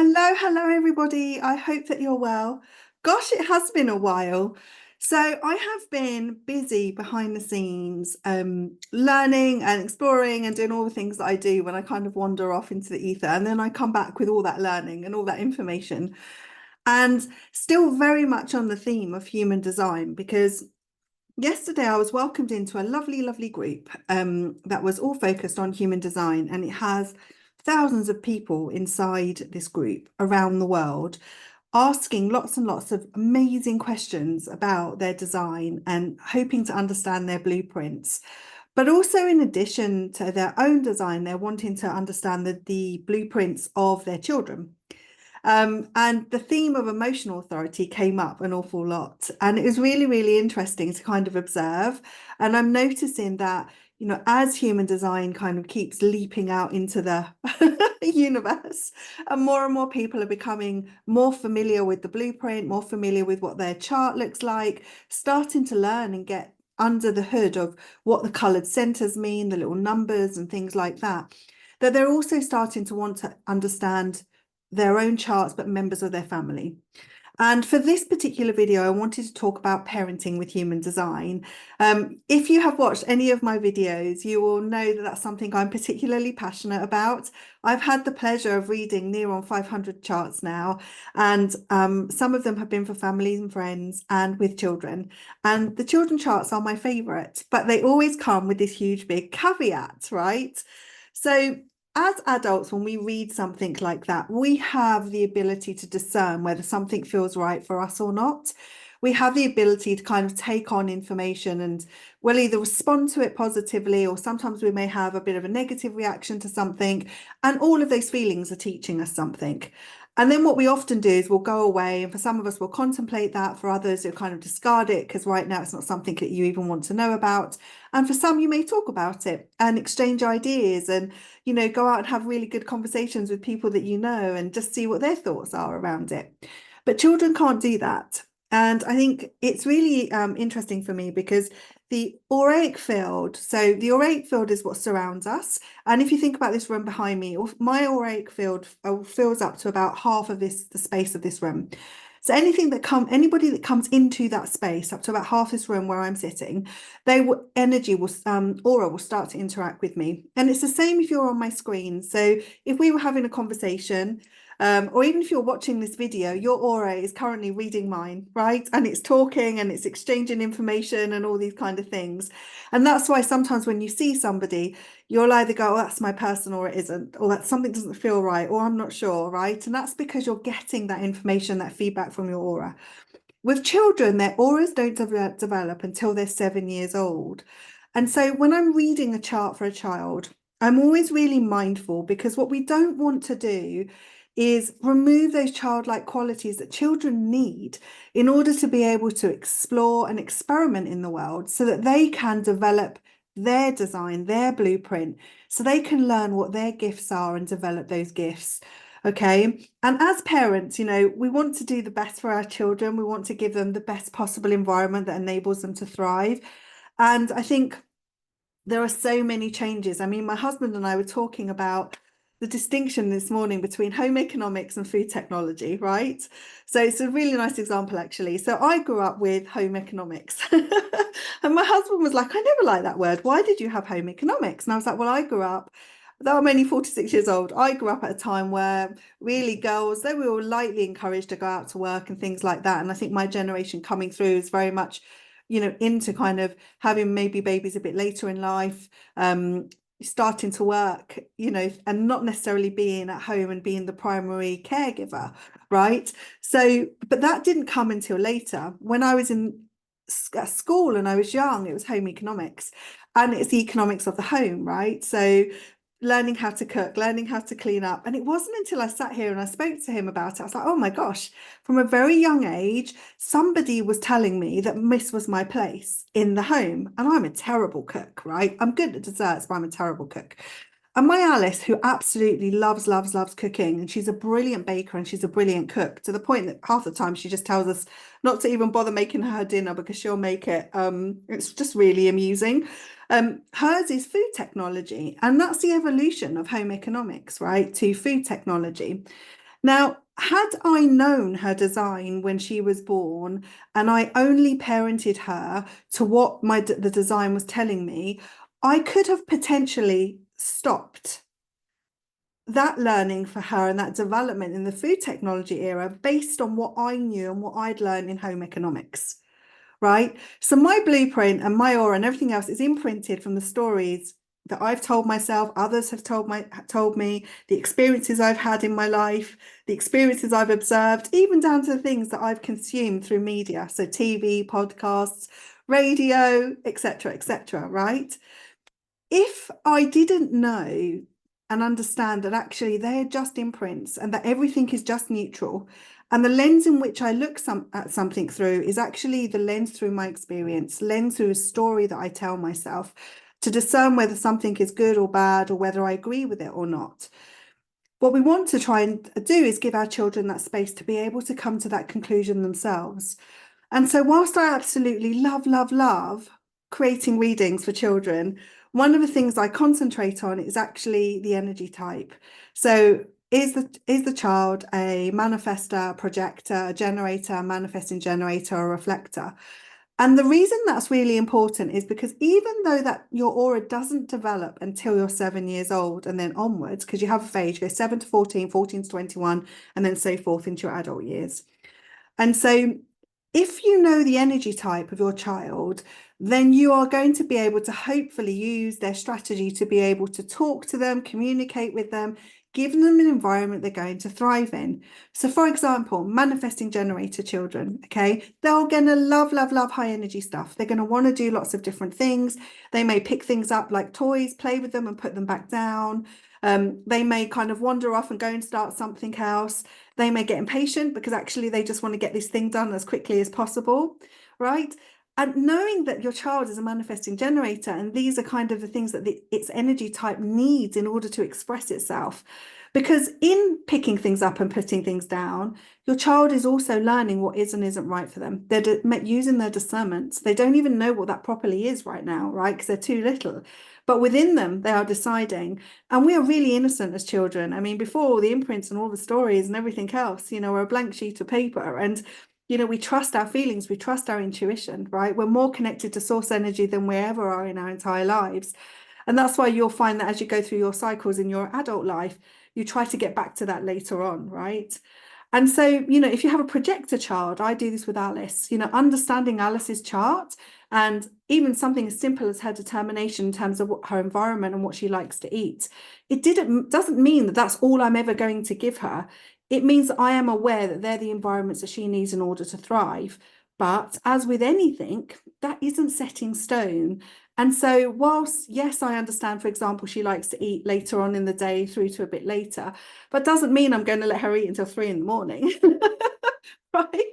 Hello, everybody. I hope that you're well. Gosh, it has been a while. So, I have been busy behind the scenes, learning and exploring and doing all the things that I do when I kind of wander off into the ether. And then I come back with all that learning and all that information. And still very much on the theme of human design, because yesterday I was welcomed into a lovely group that was all focused on human design, and it has thousands of people inside this group around the world asking lots and lots of amazing questions about their design and hoping to understand their blueprints. But also, in addition to their own design, they're wanting to understand the blueprints of their children. And the theme of emotional authority came up an awful lot. And it was really interesting to kind of observe. And I'm noticing that, as human design kind of keeps leaping out into the universe, and more people are becoming more familiar with the blueprint, more familiar with what their chart looks like, starting to learn and get under the hood of what the coloured centres mean, the little numbers and things like that, that they're also starting to want to understand their own charts, but members of their family. And for this particular video, I wanted to talk about parenting with human design. If you have watched any of my videos, you will know that that's something I'm particularly passionate about. I've had the pleasure of reading near on 500 charts now, and some of them have been for families and friends and with children. And the children charts are my favorite, but they always come with this huge big caveat, right? So as adults, when we read something like that, we have the ability to discern whether something feels right for us or not. We have the ability to kind of take on information, and we'll either respond to it positively, or sometimes we may have a bit of a negative reaction to something. And all of those feelings are teaching us something. And then what we often do is we'll go away, and for some of us, we'll contemplate that. For others, you'll kind of discard it because right now it's not something that you even want to know about. And for some, you may talk about it and exchange ideas and, go out and have really good conversations with people that you know and just see what their thoughts are around it. But children can't do that. And I think it's really interesting for me because the auric field, so the auric field is what surrounds us. And if you think about this room behind me, my auric field fills up to about half of the space of this room. So anybody that comes into that space, up to about half this room where I'm sitting, aura will start to interact with me. And it's the same if you're on my screen. So if we were having a conversation, or even if you're watching this video, your aura is currently reading mine, right? And it's talking and it's exchanging information and all these kind of things. And that's why sometimes when you see somebody, you'll either go, oh, that's my person, or it isn't, or that something doesn't feel right, or I'm not sure, right? And that's because you're getting that information, that feedback from your aura. With children, their auras don't develop until they're 7 years old. And so when I'm reading a chart for a child, I'm always really mindful, because what we don't want to do is remove those childlike qualities that children need in order to be able to explore and experiment in the world, so that they can develop their design, their blueprint, so they can learn what their gifts are and develop those gifts. Okay. And as parents, we want to do the best for our children. We want to give them the best possible environment that enables them to thrive. And I think there are so many changes. I mean, my husband and I were talking about the distinction this morning between home economics and food technology, right? So it's a really nice example, actually. So I grew up with home economics. And my husband was like, I never liked that word. Why did you have home economics? And I was like, well, I grew up, though I'm only 46 years old, I grew up at a time where really girls, they were lightly encouraged to go out to work and things like that. And I think my generation coming through is very much, into kind of having maybe babies a bit later in life, starting to work, and not necessarily being at home and being the primary caregiver, right? So, but that didn't come until later. When I was in school and I was young, it was home economics, and it's the economics of the home, right? So learning how to cook, learning how to clean up. And it wasn't until I sat here and I spoke to him about it, I was like, oh my gosh, from a very young age, somebody was telling me that this was my place in the home. And I'm a terrible cook, right? I'm good at desserts, but I'm a terrible cook. And my Alice, who absolutely loves cooking, and she's a brilliant baker and she's a brilliant cook, to the point that half the time she just tells us not to even bother making her dinner because she'll make it. It's just really amusing. Hers is food technology, and that's the evolution of home economics, right, to food technology. Now, had I known her design when she was born and I only parented her to what the design was telling me, I could have potentially stopped that learning for her and that development in the food technology era based on what I knew and what I'd learned in home economics, right? So my blueprint and my aura and everything else is imprinted from the stories that I've told myself, others have told me, the experiences I've had in my life, the experiences I've observed, even down to the things that I've consumed through media, so TV, podcasts, radio, etc., right? If I didn't know and understand that actually they're just imprints and that everything is just neutral, and the lens in which I look at something through is actually the lens through my experience, lens through a story that I tell myself to discern whether something is good or bad or whether I agree with it or not. What we want to try and do is give our children that space to be able to come to that conclusion themselves. And so, whilst I absolutely love creating readings for children, one of the things I concentrate on is actually the energy type. So, is the child a manifester, projector, a generator, a manifesting generator, or reflector? And the reason that's really important is because even though that your aura doesn't develop until you're 7 years old and then onwards, because you have a phase, you go 7 to 14, 14 to 21, and then so forth into your adult years. And so if you know the energy type of your child, then you are going to be able to hopefully use their strategy to be able to talk to them, communicate with them, give them an environment they're going to thrive in. So for example, manifesting generator children, okay, they're going to love high energy stuff. They're going to want to do lots of different things. They may pick things up like toys, play with them and put them back down. They may kind of wander off and go and start something else. They may get impatient because actually they just want to get this thing done as quickly as possible, right? And knowing that your child is a manifesting generator, and these are kind of the things that its energy type needs in order to express itself. Because in picking things up and putting things down, your child is also learning what is and isn't right for them. They're using their discernment. They don't even know what that properly is right now, right? Because they're too little. But within them, they are deciding. And we are really innocent as children. I mean, before all the imprints and all the stories and everything else, we're a blank sheet of paper. And we trust our feelings, we trust our intuition, right? We're more connected to source energy than we ever are in our entire lives. And that's why you'll find that as you go through your cycles in your adult life, you try to get back to that later on, right? And so, if you have a projector child, I do this with Alice, understanding Alice's chart and even something as simple as her determination in terms of what her environment and what she likes to eat. It doesn't mean that that's all I'm ever going to give her. It means that I am aware that they're the environments that she needs in order to thrive. But as with anything, that isn't set in stone. And so whilst, yes, I understand, for example, she likes to eat later on in the day through to a bit later, but doesn't mean I'm going to let her eat until 3 in the morning. Right?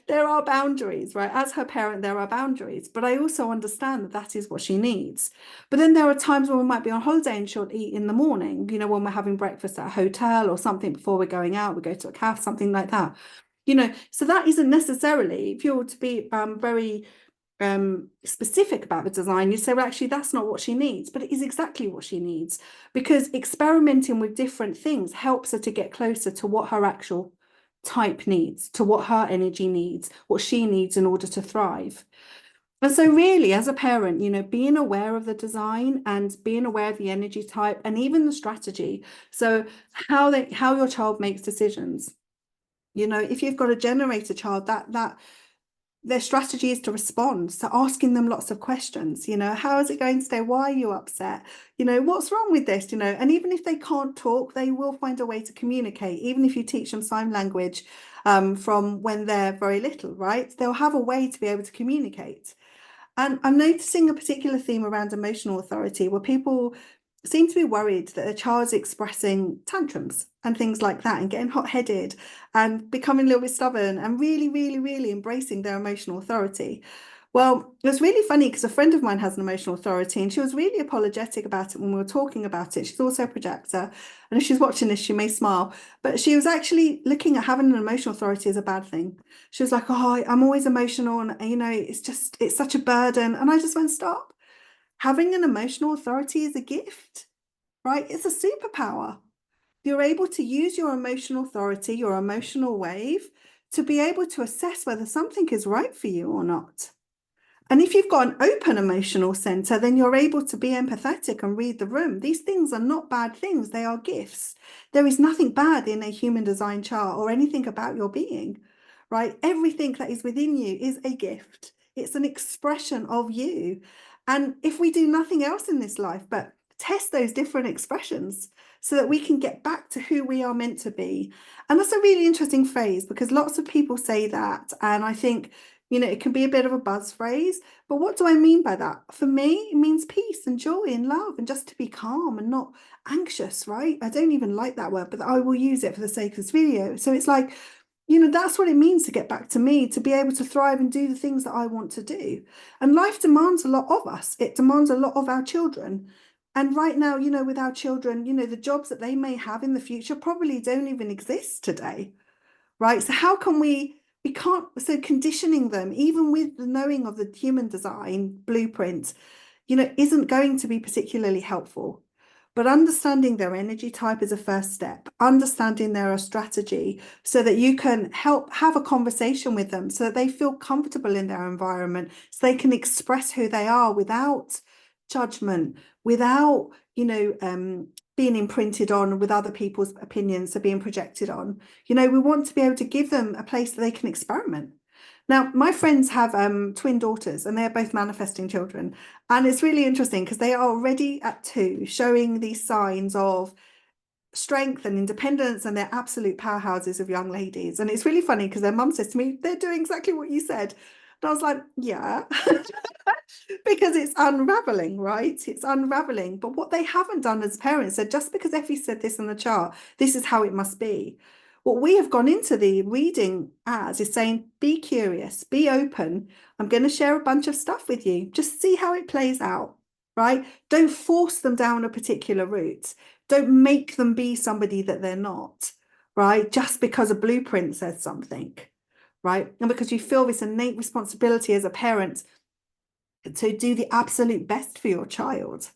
There are boundaries, right? As her parent, there are boundaries, but I also understand that that is what she needs. But then there are times when we might be on holiday and she'll eat in the morning, when we're having breakfast at a hotel or something before we're going out, we go to a cafe, something like that. So that isn't necessarily, if you were to be very specific about the design, you say, well, actually, that's not what she needs, but it is exactly what she needs, because experimenting with different things helps her to get closer to what her actual type needs, to what her energy needs, what she needs in order to thrive. And so really, as a parent, being aware of the design and being aware of the energy type and even the strategy. So how your child makes decisions. If you've got a generator child, that their strategy is to respond. So asking them lots of questions, how is it going today? Why are you upset? What's wrong with this? And even if they can't talk, they will find a way to communicate. Even if you teach them sign language from when they're very little, right? They'll have a way to be able to communicate. And I'm noticing a particular theme around emotional authority where people seem to be worried that their child's expressing tantrums and things like that and getting hot-headed and becoming a little bit stubborn and really embracing their emotional authority. Well, it was really funny because a friend of mine has an emotional authority and she was really apologetic about it when we were talking about it. She's also a projector, and if she's watching this, she may smile, but she was actually looking at having an emotional authority as a bad thing. She was like, oh, I'm always emotional and, it's such a burden. And I just went, stop. Having an emotional authority is a gift, right? It's a superpower. you're able to use your emotional authority, your emotional wave, to be able to assess whether something is right for you or not. And if you've got an open emotional center, then you're able to be empathetic and read the room. These things are not bad things, they are gifts. There is nothing bad in a human design chart or anything about your being, right? Everything that is within you is a gift. It's an expression of you. And if we do nothing else in this life but test those different expressions so that we can get back to who we are meant to be. And that's a really interesting phrase because lots of people say that. And I think, it can be a bit of a buzz phrase, but what do I mean by that? For me, it means peace and joy and love and just to be calm and not anxious, right? I don't even like that word, but I will use it for the sake of this video. So it's like, that's what it means to get back to me, to be able to thrive and do the things that I want to do. And life demands a lot of us. It demands a lot of our children. And right now, with our children, the jobs that they may have in the future probably don't even exist today, right? So how can we can't, so conditioning them, even with the knowing of the human design blueprint, isn't going to be particularly helpful. But understanding their energy type is a first step, understanding their strategy so that you can help have a conversation with them so that they feel comfortable in their environment, so they can express who they are without judgment, without, being imprinted on with other people's opinions are being projected on. We want to be able to give them a place that they can experiment. Now, my friends have twin daughters and they're both manifesting children. And it's really interesting because they are already at 2 showing these signs of strength and independence, and they're absolute powerhouses of young ladies. And it's really funny because their mum says to me, they're doing exactly what you said. And I was like, yeah, because it's unraveling, right? It's unraveling. But what they haven't done as parents said, just because Effie said this in the chart, this is how it must be. What we have gone into the reading as is saying, be curious, be open. I'm going to share a bunch of stuff with you. Just see how it plays out, right? Don't force them down a particular route. Don't make them be somebody that they're not, right? Just because a blueprint says something, right? And because you feel this innate responsibility as a parent to do the absolute best for your child.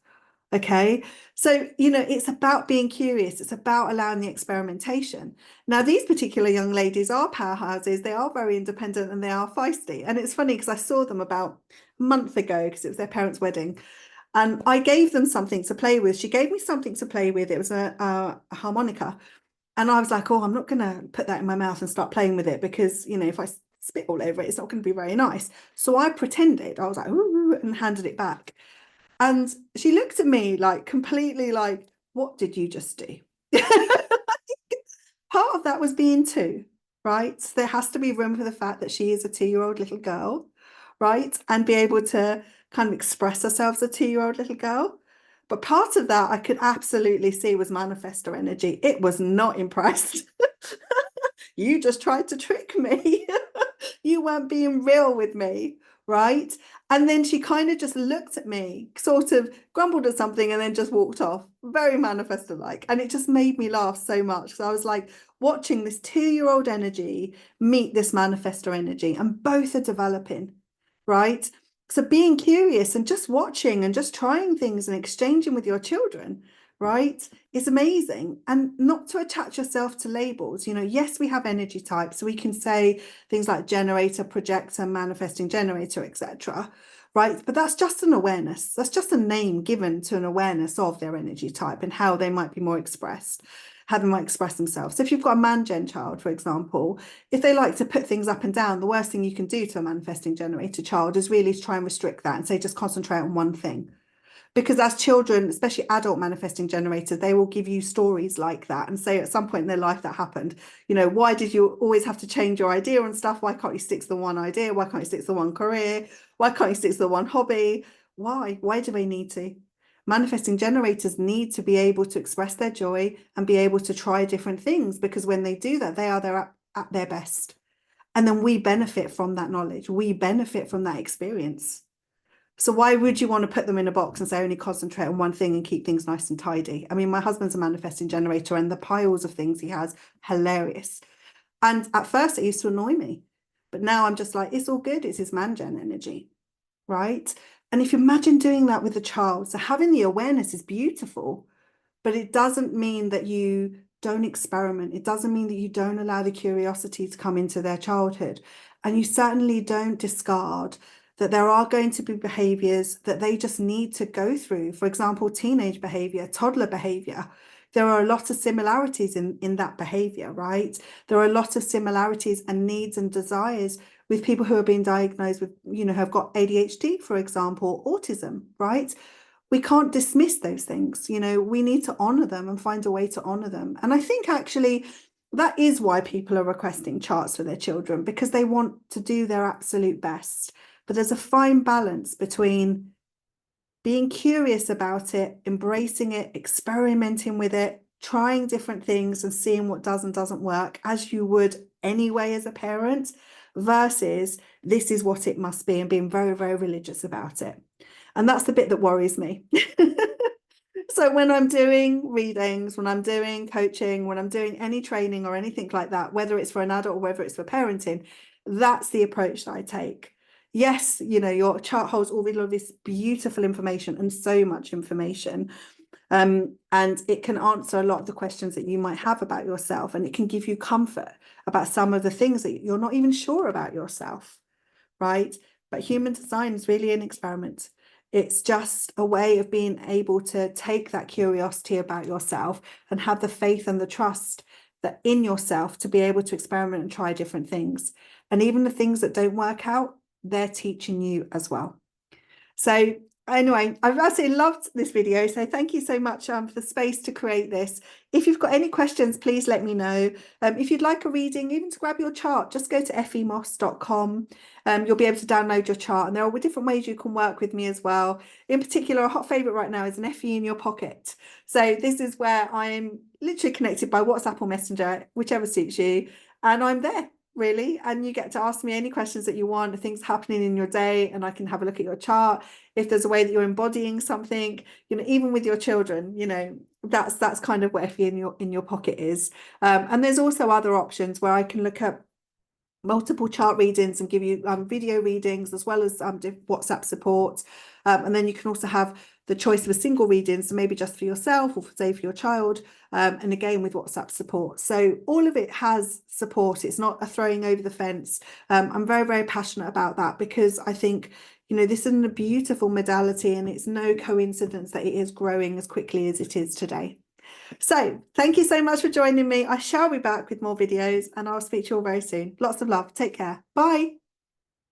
Okay, so it's about being curious, it's about allowing the experimentation. Now, these particular young ladies are powerhouses, they are very independent and they are feisty. And it's funny because I saw them about a month ago because it was their parents' wedding. And I gave them something to play with. She gave me something to play with. It was a harmonica. And I was like, oh, I'm not going to put that in my mouth and start playing with it because, if I spit all over it, it's not going to be very nice. So I pretended, I was like, ooh, and handed it back. And she looked at me like completely like, what did you just do? Part of that was being 2, right? So there has to be room for the fact that she is a 2-year-old little girl, right? And be able to kind of express herself as a 2-year-old little girl. But part of that I could absolutely see was manifestor energy. It was not impressed. You just tried to trick me. You weren't being real with me, right? And then she kind of just looked at me, sort of grumbled at something, and then just walked off. Very manifestor-like. And it just made me laugh so much. So I was like watching this 2-year-old energy meet this manifestor energy, and both are developing, right? So being curious and just watching and just trying things and exchanging with your children, right, is amazing. And not to attach yourself to labels. Yes, we have energy types, so we can say things like generator, projector, manifesting generator, etc. Right, but that's just an awareness. That's just a name given to an awareness of their energy type and how they might be more expressed, how they might express themselves. So if you've got a man gen child, for example, if they like to put things up and down, the worst thing you can do to a manifesting generator child is really to try and restrict that and say just concentrate on one thing. Because as children, especially adult manifesting generators, they will give you stories like that and say at some point in their life that happened. Why did you always have to change your idea and stuff? Why can't you stick to the one idea? Why can't you stick to the one career? Why can't you stick to the one hobby? Why? Why do they need to? Manifesting generators need to be able to express their joy and be able to try different things, because when they do that, they are at their best. And then we benefit from that knowledge. We benefit from that experience. So why would you want to put them in a box and say only concentrate on one thing and keep things nice and tidy? I mean, my husband's a manifesting generator and the piles of things he has, hilarious. And at first it used to annoy me, but now I'm just like, it's all good. It's his man gen energy, right? And if you imagine doing that with a child, so having the awareness is beautiful, but it doesn't mean that you don't experiment. It doesn't mean that you don't allow the curiosity to come into their childhood. And you certainly don't discard that there are going to be behaviors that they just need to go through. For example, teenage behavior, toddler behavior. There are a lot of similarities in that behavior, right? There are a lot of similarities and needs and desires with people who are being diagnosed with, have got ADHD, for example, autism, right? We can't dismiss those things. We need to honor them and find a way to honor them. And I think actually that is why people are requesting charts for their children, because they want to do their absolute best. But there's a fine balance between being curious about it, embracing it, experimenting with it, trying different things and seeing what does and doesn't work, as you would anyway as a parent, versus this is what it must be, and being very, very religious about it. And that's the bit that worries me. So when I'm doing readings, when I'm doing coaching, when I'm doing any training or anything like that, whether it's for an adult or whether it's for parenting, that's the approach that I take. Yes, your chart holds all of this beautiful information and so much information. And it can answer a lot of the questions that you might have about yourself, and it can give you comfort about some of the things that you're not even sure about yourself, right? But human design is really an experiment. It's just a way of being able to take that curiosity about yourself and have the faith and the trust that in yourself to be able to experiment and try different things. And even the things that don't work out, they're teaching you as well. So anyway, I've absolutely loved this video. So thank you so much for the space to create this. If you've got any questions, please let me know. If you'd like a reading, even to grab your chart, just go to effiemoss.com. You'll be able to download your chart, and there are different ways you can work with me as well. In particular, a hot favorite right now is an Effie in your pocket. So this is where I'm literally connected by WhatsApp or Messenger, whichever suits you, and I'm there. Really, and you get to ask me any questions that you want, things happening in your day, and I can have a look at your chart. If there's a way that you're embodying something, even with your children, that's kind of where Effie in your pocket is. And there's also other options where I can look at multiple chart readings and give you video readings, as well as WhatsApp support. And then you can also have the choice of a single reading, so maybe just for yourself or say for your child, and again with WhatsApp support. So all of it has support. It's not a throwing over the fence. I'm very, very passionate about that, because I think this is a beautiful modality, and it's no coincidence that it is growing as quickly as it is today. So thank you so much for joining me. I shall be back with more videos, and I'll speak to you all very soon. Lots of love. Take care. Bye.